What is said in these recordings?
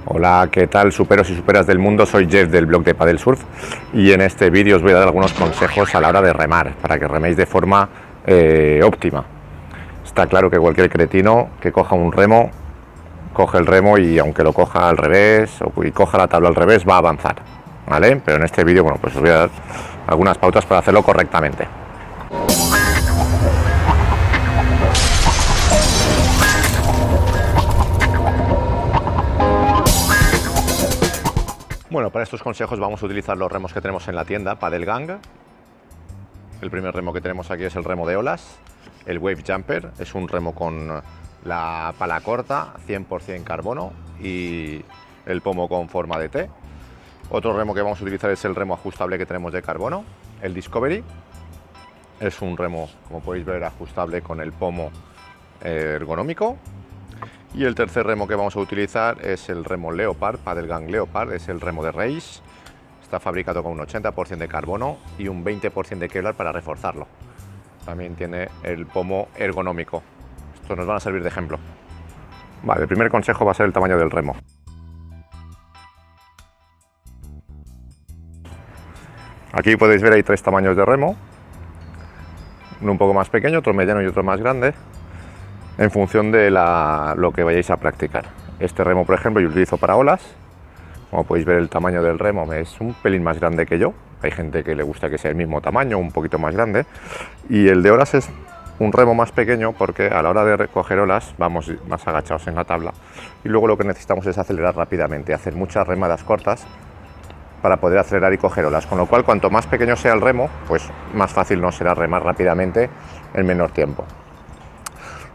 Hola, ¿qué tal superos y superas del mundo? Soy Jeff del blog de Padel Surf y en este vídeo os voy a dar algunos consejos a la hora de remar para que reméis de forma óptima. Está claro que cualquier cretino que coja un remo, coge el remo y aunque lo coja al revés y coja la tabla al revés va a avanzar, ¿vale? Pero en este vídeo, bueno, pues os voy a dar algunas pautas para hacerlo correctamente. Bueno, para estos consejos vamos a utilizar los remos que tenemos en la tienda, Padel Gang. El primer remo que tenemos aquí es el remo de olas, el Wave Jumper, es un remo con la pala corta, 100% carbono y el pomo con forma de T. Otro remo que vamos a utilizar es el remo ajustable que tenemos de carbono, el Discovery. Es un remo, como podéis ver, ajustable con el pomo ergonómico. Y el tercer remo que vamos a utilizar es el remo Leopard, Padel Gang Leopard, es el remo de Race. Está fabricado con un 80% de carbono y un 20% de Kevlar para reforzarlo. También tiene el pomo ergonómico. Estos nos van a servir de ejemplo. Vale, el primer consejo va a ser el tamaño del remo. Aquí podéis ver hay tres tamaños de remo. Uno un poco más pequeño, otro mediano y otro más grande, en función de lo que vayáis a practicar. Este remo, por ejemplo, yo utilizo para olas. Como podéis ver, el tamaño del remo es un pelín más grande que yo. Hay gente que le gusta que sea el mismo tamaño, un poquito más grande. Y el de olas es un remo más pequeño porque a la hora de recoger olas vamos más agachados en la tabla. Y luego lo que necesitamos es acelerar rápidamente, hacer muchas remadas cortas para poder acelerar y coger olas. Con lo cual, cuanto más pequeño sea el remo, pues más fácil nos será remar rápidamente en menor tiempo.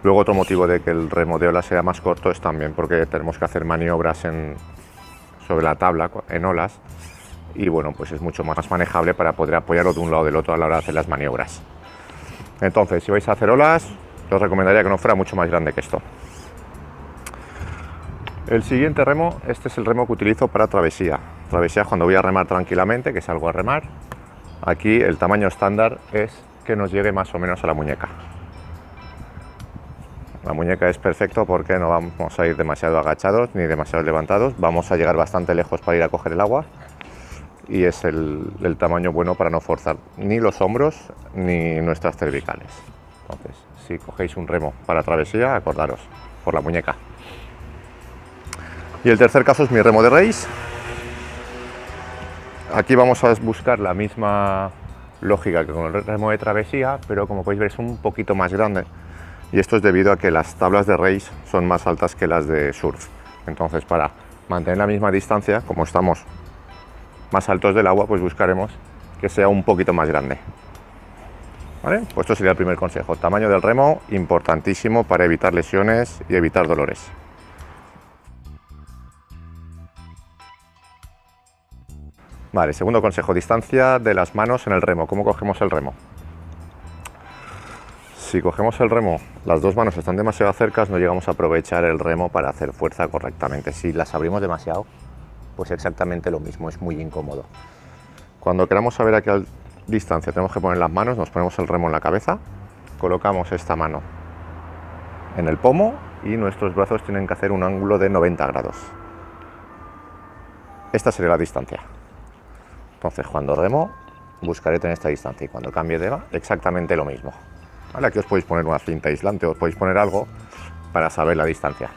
Luego, otro motivo de que el remo de olas sea más corto es también porque tenemos que hacer maniobras sobre la tabla en olas y bueno, pues es mucho más manejable para poder apoyarlo de un lado o del otro a la hora de hacer las maniobras. Entonces, si vais a hacer olas, os recomendaría que no fuera mucho más grande que esto. El siguiente remo, este es el remo que utilizo para travesía. Travesía cuando voy a remar tranquilamente, que salgo a remar. Aquí el tamaño estándar es que nos llegue más o menos a la muñeca. La muñeca es perfecto porque no vamos a ir demasiado agachados ni demasiado levantados, vamos a llegar bastante lejos para ir a coger el agua y es el tamaño bueno para no forzar ni los hombros ni nuestras cervicales. Entonces, si cogéis un remo para travesía, acordaros, por la muñeca. Y el tercer caso es mi remo de race. Aquí vamos a buscar la misma lógica que con el remo de travesía, pero como podéis ver es un poquito más grande. Y esto es debido a que las tablas de race son más altas que las de surf. Entonces, para mantener la misma distancia, como estamos más altos del agua, pues buscaremos que sea un poquito más grande. ¿Vale? Pues esto sería el primer consejo. Tamaño del remo, importantísimo para evitar lesiones y evitar dolores. Vale, segundo consejo, distancia de las manos en el remo. ¿Cómo cogemos el remo? Si cogemos el remo, las dos manos están demasiado cerca, no llegamos a aprovechar el remo para hacer fuerza correctamente. Si las abrimos demasiado, pues exactamente lo mismo, es muy incómodo. Cuando queramos saber a qué distancia tenemos que poner las manos, nos ponemos el remo en la cabeza, colocamos esta mano en el pomo y nuestros brazos tienen que hacer un ángulo de 90 grados. Esta sería la distancia. Entonces, cuando remo, buscaré tener esta distancia y cuando cambie de exactamente lo mismo. Vale, aquí os podéis poner una cinta aislante, os podéis poner algo para saber la distancia.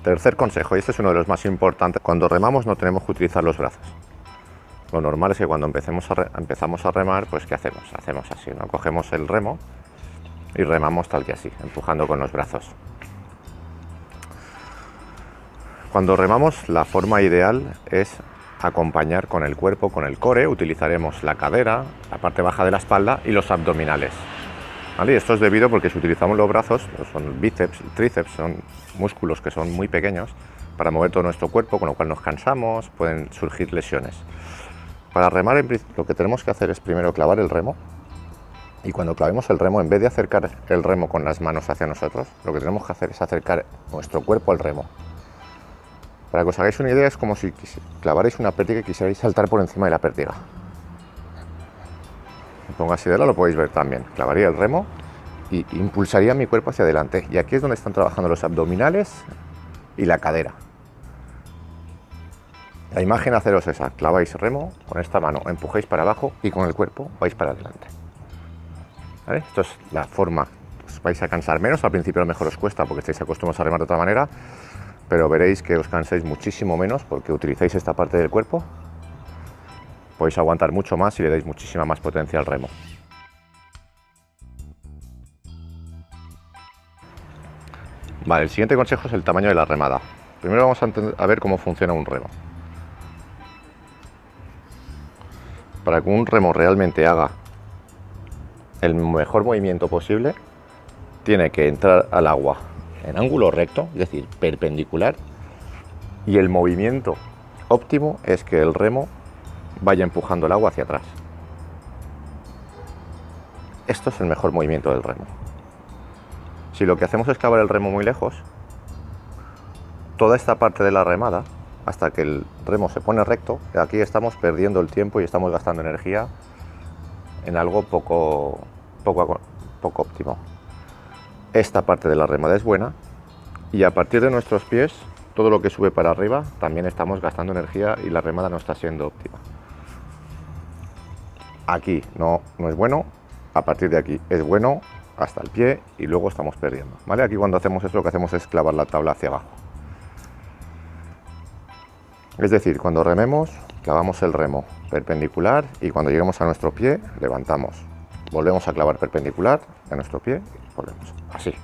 Tercer consejo, y este es uno de los más importantes, cuando remamos no tenemos que utilizar los brazos. Lo normal es que cuando empezamos a remar, pues ¿qué hacemos? Hacemos así, ¿no? Cogemos el remo y remamos tal que así, empujando con los brazos. Cuando remamos, la forma ideal es acompañar con el cuerpo, con el core. Utilizaremos la cadera, la parte baja de la espalda y los abdominales. ¿Vale? Y esto es debido porque si utilizamos los brazos, pues son bíceps, tríceps, son músculos que son muy pequeños para mover todo nuestro cuerpo, con lo cual nos cansamos, pueden surgir lesiones. Para remar, lo que tenemos que hacer es primero clavar el remo. Y cuando clavemos el remo, en vez de acercar el remo con las manos hacia nosotros, lo que tenemos que hacer es acercar nuestro cuerpo al remo. Para que os hagáis una idea, es como si clavarais una pértiga y quisierais saltar por encima de la pértiga. pongo así de lado, lo podéis ver también. Clavaría el remo y impulsaría mi cuerpo hacia adelante. Y aquí es donde están trabajando los abdominales y la cadera. La imagen a haceros esa, claváis remo, con esta mano empujéis para abajo y con el cuerpo vais para adelante. ¿Vale? Esto es la forma, os vais a cansar menos, al principio a lo mejor os cuesta porque estáis acostumbrados a remar de otra manera, pero veréis que os cansáis muchísimo menos porque utilizáis esta parte del cuerpo, podéis aguantar mucho más y le dais muchísima más potencia al remo. Vale, el siguiente consejo es el tamaño de la remada. Primero vamos a ver cómo funciona un remo. Para que un remo realmente haga el mejor movimiento posible, tiene que entrar al agua en ángulo recto, es decir, perpendicular, y el movimiento óptimo es que el remo vaya empujando el agua hacia atrás. Esto es el mejor movimiento del remo. Si lo que hacemos es clavar el remo muy lejos, toda esta parte de la remada, hasta que el remo se pone recto, aquí estamos perdiendo el tiempo y estamos gastando energía en algo poco óptimo. Esta parte de la remada es buena y a partir de nuestros pies, todo lo que sube para arriba, también estamos gastando energía y la remada no está siendo óptima. Aquí no es bueno, a partir de aquí es bueno hasta el pie y luego estamos perdiendo. ¿Vale? Aquí cuando hacemos esto lo que hacemos es clavar la tabla hacia abajo. Es decir, cuando rememos, clavamos el remo perpendicular y cuando lleguemos a nuestro pie, levantamos. Volvemos a clavar perpendicular a nuestro pie y volvemos. Así.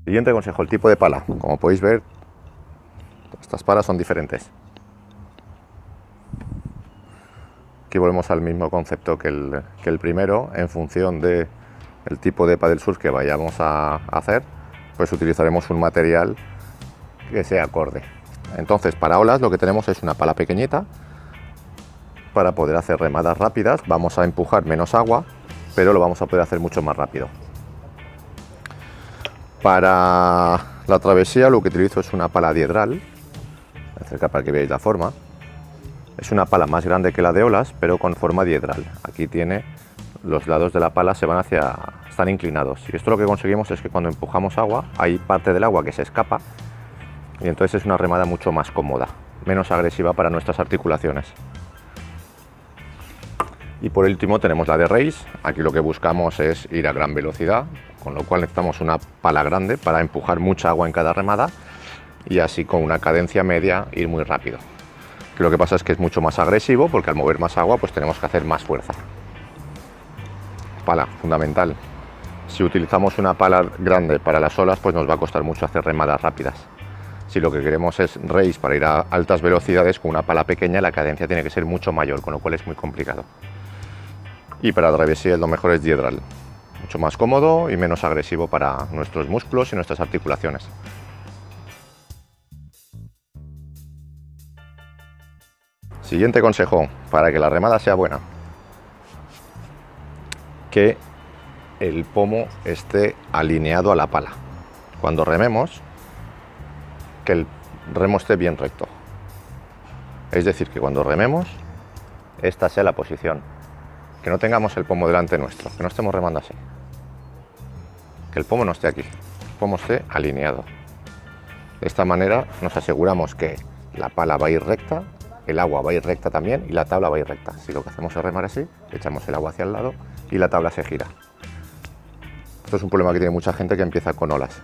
Siguiente consejo, el tipo de pala. Como podéis ver, estas palas son diferentes. Aquí volvemos al mismo concepto que el primero, en función del tipo de paddle surf que vayamos a hacer, pues utilizaremos un material que sea acorde. Entonces, para olas lo que tenemos es una pala pequeñita. Para poder hacer remadas rápidas vamos a empujar menos agua, pero lo vamos a poder hacer mucho más rápido. Para la travesía lo que utilizo es una pala diedral, acerca para que veáis la forma. Es una pala más grande que la de olas, pero con forma diedral. Aquí tiene los lados de la pala están inclinados. Y esto lo que conseguimos es que cuando empujamos agua, hay parte del agua que se escapa y entonces es una remada mucho más cómoda, menos agresiva para nuestras articulaciones. Y por último tenemos la de race. Aquí lo que buscamos es ir a gran velocidad, con lo cual necesitamos una pala grande para empujar mucha agua en cada remada y así con una cadencia media ir muy rápido. Que lo que pasa es que es mucho más agresivo porque al mover más agua pues tenemos que hacer más fuerza. Pala, fundamental. Si utilizamos una pala grande para las olas pues nos va a costar mucho hacer remadas rápidas. Si lo que queremos es race para ir a altas velocidades, con una pala pequeña la cadencia tiene que ser mucho mayor, con lo cual es muy complicado. Y para travesía lo mejor es diedral, mucho más cómodo y menos agresivo para nuestros músculos y nuestras articulaciones. Siguiente consejo, para que la remada sea buena, que el pomo esté alineado a la pala. Cuando rememos, que el remo esté bien recto. Es decir, que cuando rememos, esta sea la posición. Que no tengamos el pomo delante nuestro, que no estemos remando así. Que el pomo no esté aquí, el pomo esté alineado. De esta manera nos aseguramos que la pala va a ir recta, el agua va a ir recta también y la tabla va a ir recta. Si lo que hacemos es remar así, echamos el agua hacia el lado y la tabla se gira. Esto es un problema que tiene mucha gente que empieza con olas.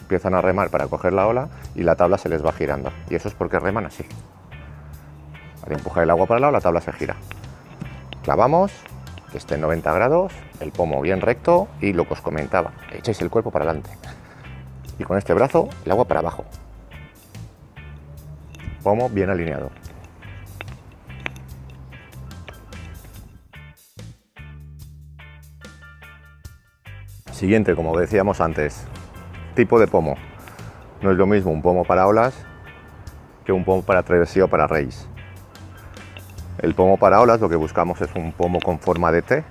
Empiezan a remar para coger la ola y la tabla se les va girando. Y eso es porque reman así. Al empujar el agua para el lado, la tabla se gira. Clavamos, que esté en 90 grados, el pomo bien recto y lo que os comentaba, echáis el cuerpo para adelante. Y con este brazo, el agua para abajo. Pomo bien alineado. Siguiente, como decíamos antes, tipo de pomo. No es lo mismo un pomo para olas que un pomo para travesía o para race. El pomo para olas lo que buscamos es un pomo con forma de T,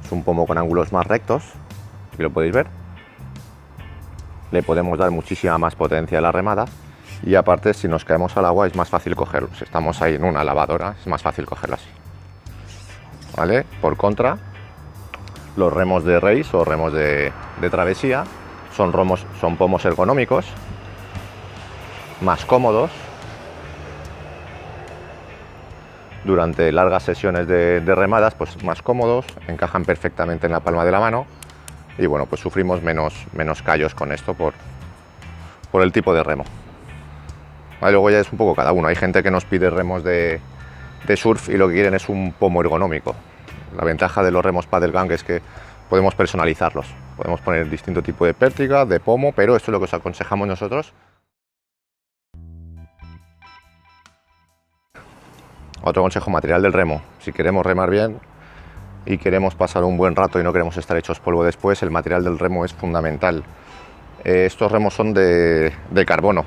es un pomo con ángulos más rectos, aquí lo podéis ver. Le podemos dar muchísima más potencia a la remada Y aparte, si nos caemos al agua es más fácil cogerlo. Si estamos ahí en una lavadora es más fácil cogerlo así. ¿Vale? Por contra, los remos de race o remos de travesía son pomos ergonómicos, más cómodos. Durante largas sesiones de remadas, pues más cómodos, encajan perfectamente en la palma de la mano y bueno, pues sufrimos menos callos con esto por el tipo de remo. Vale, luego ya es un poco cada uno. Hay gente que nos pide remos de surf y lo que quieren es un pomo ergonómico. La ventaja de los remos paddle gang es que podemos personalizarlos. Podemos poner distinto tipo de pértiga, de pomo, pero esto es lo que os aconsejamos nosotros. Otro consejo, material del remo. Si queremos remar bien y queremos pasar un buen rato y no queremos estar hechos polvo después, el material del remo es fundamental. Estos remos son de carbono.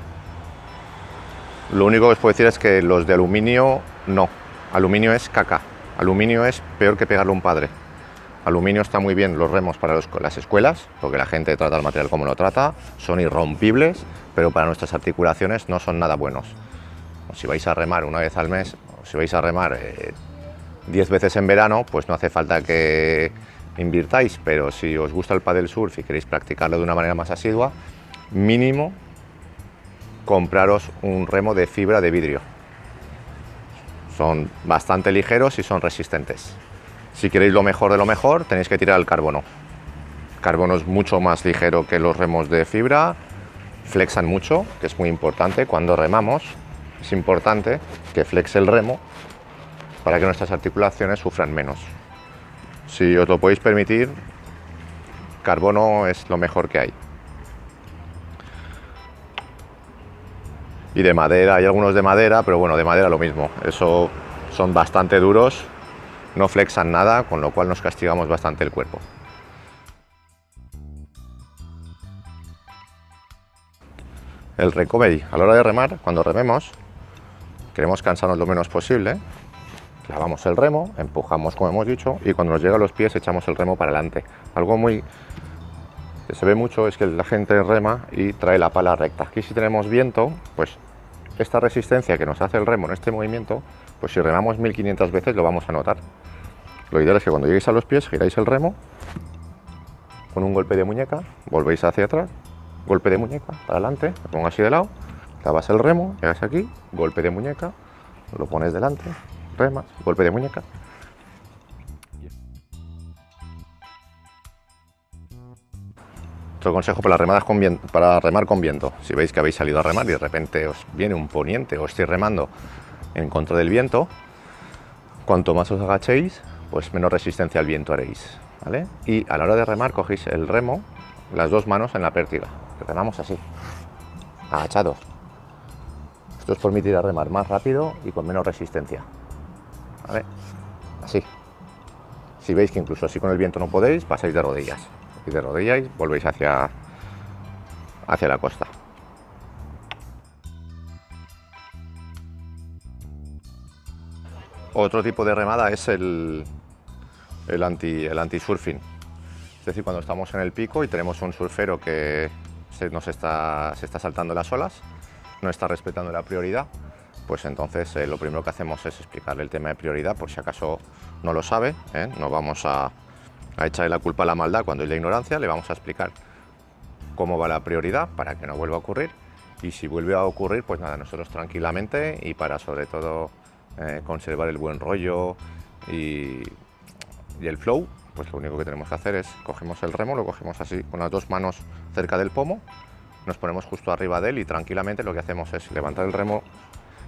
Lo único que os puedo decir es que los de aluminio no. Aluminio es caca. Aluminio es peor que pegarle a un padre. Aluminio está muy bien los remos para las escuelas, porque la gente trata el material como lo trata, son irrompibles, pero para nuestras articulaciones no son nada buenos. Si vais a remar una vez al mes, o si vais a remar 10 veces en verano, pues no hace falta que invirtáis, pero si os gusta el paddle surf y queréis practicarlo de una manera más asidua, mínimo compraros un remo de fibra de vidrio. Son bastante ligeros y son resistentes. Si queréis lo mejor de lo mejor, tenéis que tirar al carbono. El carbono es mucho más ligero que los remos de fibra, flexan mucho, que es muy importante cuando remamos. Es importante que flexe el remo para que nuestras articulaciones sufran menos. Si os lo podéis permitir, carbono es lo mejor que hay. Y de madera, hay algunos de madera, pero bueno, de madera lo mismo. Eso son bastante duros, no flexan nada, con lo cual nos castigamos bastante el cuerpo. El recovery, a la hora de remar, cuando rememos, queremos cansarnos lo menos posible, clavamos el remo, empujamos como hemos dicho y cuando nos llega a los pies echamos el remo para adelante. Algo que se ve mucho es que la gente rema y trae la pala recta. Aquí si tenemos viento, pues esta resistencia que nos hace el remo en este movimiento, pues si remamos 1500 veces lo vamos a notar. Lo ideal es que cuando lleguéis a los pies giráis el remo con un golpe de muñeca, volvéis hacia atrás, golpe de muñeca para adelante, lo pongo así de lado, clavas el remo, llegas aquí, golpe de muñeca, lo pones delante, remas, golpe de muñeca. Otro consejo para remar con viento. Si veis que habéis salido a remar y de repente os viene un poniente o estáis remando en contra del viento, cuanto más os agachéis, pues menos resistencia al viento haréis, ¿vale? Y a la hora de remar cogéis el remo, las dos manos en la pértiga, remamos así, agachados. Esto os permitirá remar más rápido y con menos resistencia, ¿vale? Así. Si veis que incluso así con el viento no podéis, pasáis de rodillas. Y de rodillas volvéis hacia la costa. Otro tipo de remada es el anti-surfing. Es decir, cuando estamos en el pico y tenemos un surfero que se está saltando las olas, no está respetando la prioridad, pues entonces lo primero que hacemos es explicarle el tema de prioridad, por si acaso no lo sabe, ¿eh? No vamos a echarle la culpa a la maldad cuando es la ignorancia, le vamos a explicar cómo va la prioridad para que no vuelva a ocurrir, y si vuelve a ocurrir, pues nada, nosotros tranquilamente y para sobre todo conservar el buen rollo y el flow, pues lo único que tenemos que hacer es cogemos el remo, lo cogemos así con las dos manos cerca del pomo, nos ponemos justo arriba de él y tranquilamente lo que hacemos es levantar el remo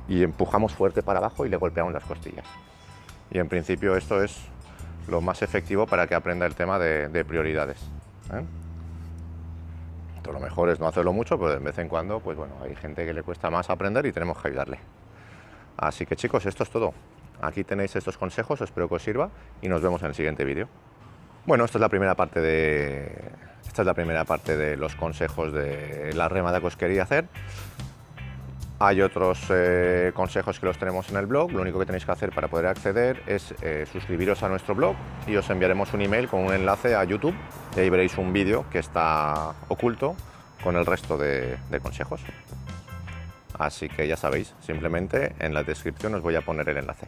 y empujamos fuerte para abajo y le golpeamos las costillas. Y en principio esto es lo más efectivo para que aprenda el tema de prioridades, ¿eh? Lo mejor es no hacerlo mucho, pero de vez en cuando, pues bueno, hay gente que le cuesta más aprender y tenemos que ayudarle. Así que chicos, esto es todo. Aquí tenéis estos consejos, espero que os sirva y nos vemos en el siguiente vídeo. Bueno, esta es la primera parte de los consejos de la remada que os quería hacer. Hay otros consejos que los tenemos en el blog. Lo único que tenéis que hacer para poder acceder es suscribiros a nuestro blog y os enviaremos un email con un enlace a YouTube y ahí veréis un vídeo que está oculto con el resto de consejos. Así que ya sabéis, simplemente en la descripción os voy a poner el enlace.